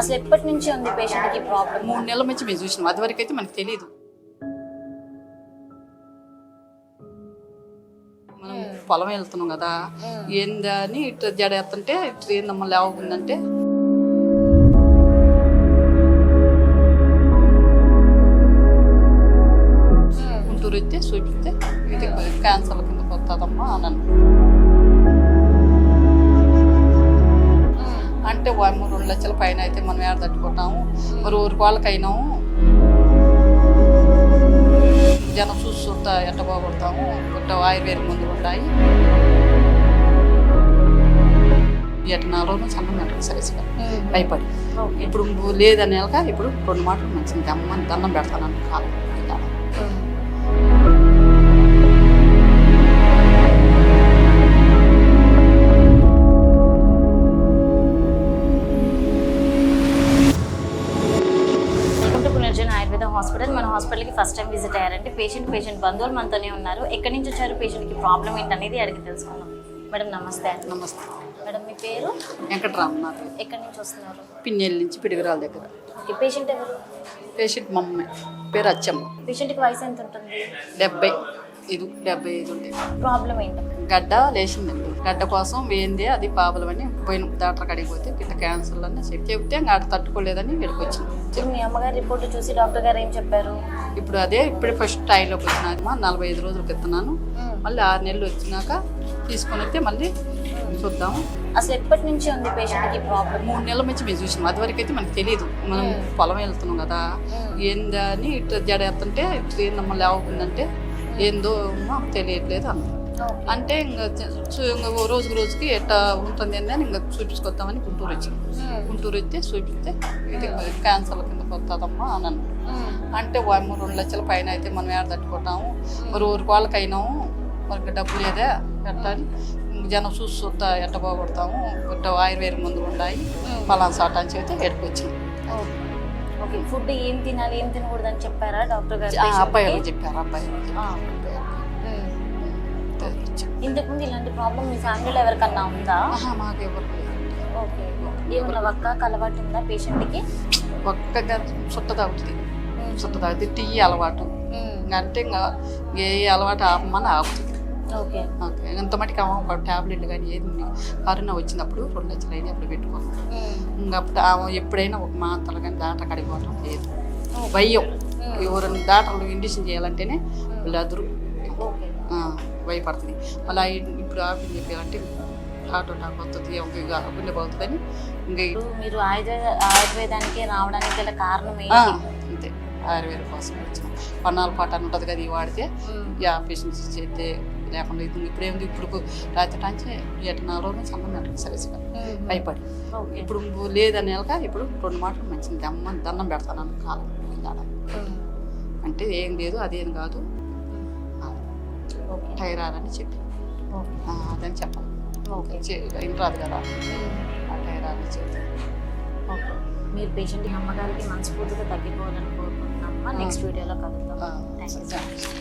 అసలు ఎప్పటి నుంచి ఉంది పేషెంట్ కి ప్రాబ్లం? 3 నెలల నుంచి మేము చూసినాం, అది వరకు అయితే మనకు తెలియదు. మనం పొలం వెళ్తున్నాం కదా, ఏందని ఇట్లా జడ ఎత్తుంటే ఇట్లా ఏందమ్మా లేవకుందంటే గుంటూరు అయితే చూపిస్తే ఇది క్యాన్సర్ కింద పోతుందమ్మా అన్నాను. అంటే 2 లక్షల పైన అయితే మనం ఏడ తట్టుకుంటాము, మరి ఊరికి వాళ్ళకైనాము జనం చూస్తుంటా ఎట్ట పోగొడతాము, ఇట్ట ఆయుర్వేద మందులు ఉన్నాయి. ఎట్ట 4 రోజులు సన్నం పెట్టదు సరిగ్గా భయపడి. ఇప్పుడు లేదని వెళ్ళక ఇప్పుడు 2 మాటలు మంచిది అమ్మని దండం పెడతాను కాదు. ఆయుర్వేద హాస్పిటల్, మన హాస్పిటల్కి ఫస్ట్ టైం విజిట్ అయ్యారంటే పేషెంట్ బంధువులు మనతోనే ఉన్నారు. ఎక్కడి నుంచి వచ్చారు, పేషెంట్కి ప్రాబ్లం ఏంటనేది అడిగి తెలుసుకున్నాం. మేడం నమస్తే. నమస్తే మేడం, మీ పేరు? వెంకటరామనాథ్. ఎక్కడి నుంచి వస్తున్నారు? పిన్నెల నుంచి పిడిగిరాల దగ్గర. ఓకే, పేషెంట్ ఎవరు? పేషెంట్ మమ్మే, పేరు అచ్చమ్మ. పేషెంట్కి వయసు ఎంత ఉంటుంది? 75 ఉంటుంది. ప్రాబ్లం ఏంటి? గడ్డ లేచిందండి. గడ్డ కోసం వేయింది, అది ప్రాబ్లం అని పోయిన డాక్టర్ కాడికి పోతే ఇట్లా క్యాన్సర్ అని చెప్తే ఇంకా ఆడ తట్టుకోలేదని ఇక్కడికి వచ్చింది. ఇప్పుడు మీ అమ్మగారి రిపోర్ట్ చూసి డాక్టర్ గారు ఏం చెప్పారు? ఇప్పుడు ఫస్ట్ టైంలోకి వచ్చినాక 45 రోజులకి ఎత్తున్నాను, మళ్ళీ 6 నెలలు వచ్చినాక తీసుకొని వస్తే మళ్ళీ చూద్దాము. అసలు ఎప్పటి నుంచి ఉంది పేషెంట్కి ప్రాబ్లం? 3 నెలల నుంచి మేము చూసినాం, అది వరకు అయితే మనకు తెలియదు. మనం పొలం వెళ్తున్నాం కదా, ఏందని ఇట్లా జడ ఎత్తుంటే ఇట్లా ఏందమ్మా లేవకుందంటే ఏందో మాకు తెలియట్లేదు అన్న. అంటే ఇంకా రోజుకి ఎట్లా ఉంటుంది అని ఇంకా చూపించుకొద్దామని గుంటూరు వచ్చింది. గుంటూరు వస్తే చూపిస్తే ఇది క్యాన్సర్ కింద పోతుందమ్మా అన్నాను. అంటే 2 లక్షల పైన అయితే మనం ఏడ తట్టుకుంటాము, మరి ఊరికి వాళ్ళకైనాము, మనకి డబ్బు లేదా ఎట్లా అని జనం చూస్తుంటా ఎట్ట పోగొడతాము, ఇట్ట ఆయుర్వేద మందులు ఉన్నాయి పలానా సాట అని చెప్తే ఎక్కడికి వచ్చింది. ఓకే, ఫుడ్ ఏం తినాలి ఏం తినకూడదు అని చెప్పారా డాక్టర్ గారు? అబ్బాయి చెప్పారు. ఇంతకుముందు ఇలాంటి ప్రాబ్లం మీ ఫ్యామిలీలో ఎవరికన్నా ఉందా? మాకు ఎవరు. ఓకే, ఏమన్నా ఒక్కకి అలవాటు ఉందా పేషెంట్కి? ఒక్కగా చుట్ట తాగుతుంది, టీ అలవాటు. అంటే ఇంకా ఏ అలవాటు ఆపమని ఆపుతుంది. ఓకే ఓకే, ఇంత మటుకు అమ్మ ట్యాబ్లెట్లు కానీ ఏది కరోనా వచ్చినప్పుడు 2 లక్షలు అయినా అప్పుడు పెట్టుకోవాలి. ఇంకప్పుడు ఎప్పుడైనా ఒక మాత్రలు కానీ దాట కడిపోవటం లేదు. భయం, ఎవరైనా దాటలు ఇండిషన్ చేయాలంటేనే వాళ్ళు అదురు భయపడుతుంది. మళ్ళీ ఇప్పుడు ఆపిల్ చెప్పారంటే హార్ట్ అటాక్ వస్తుంది, గుండె పోతుందని. ఇంకా మీరు ఆయుర్వేదానికి రావడానికి గల కారణం అంతే, ఆయుర్వేదం కోసం వచ్చిన పన్నాల పాట అని ఉంటుంది కదా, ఇవి వాడితే ఈ ఆపరేషన్స్ చేస్తే లేకుండా ఇది ఇప్పుడేముంది. ఇప్పుడు రాత్రి నుంచి 4 రోజులు సన్నం పెట్టదు సరిగ్గా భయపడి. ఇప్పుడు లేదని వెళ్ళక ఇప్పుడు 2 మాటలు మంచిది అమ్మని దండం పెడతాను కాలం అంటే ఏం లేదు, అదేం కాదు, టైరాయిడ్ అని చెప్పి అదని చెప్పాలి. ఇంటి రాదు కదా, ఆ టైరాయిడ్ అని చెప్పి. ఓకే, మీరు పేషెంట్ అమ్మగారికి మనస్ఫూర్తిగా తగ్గిపోవాలని కోరుకుంటున్నామా. నెక్స్ట్ వీడియోలో కలుద్దాం. Thank you.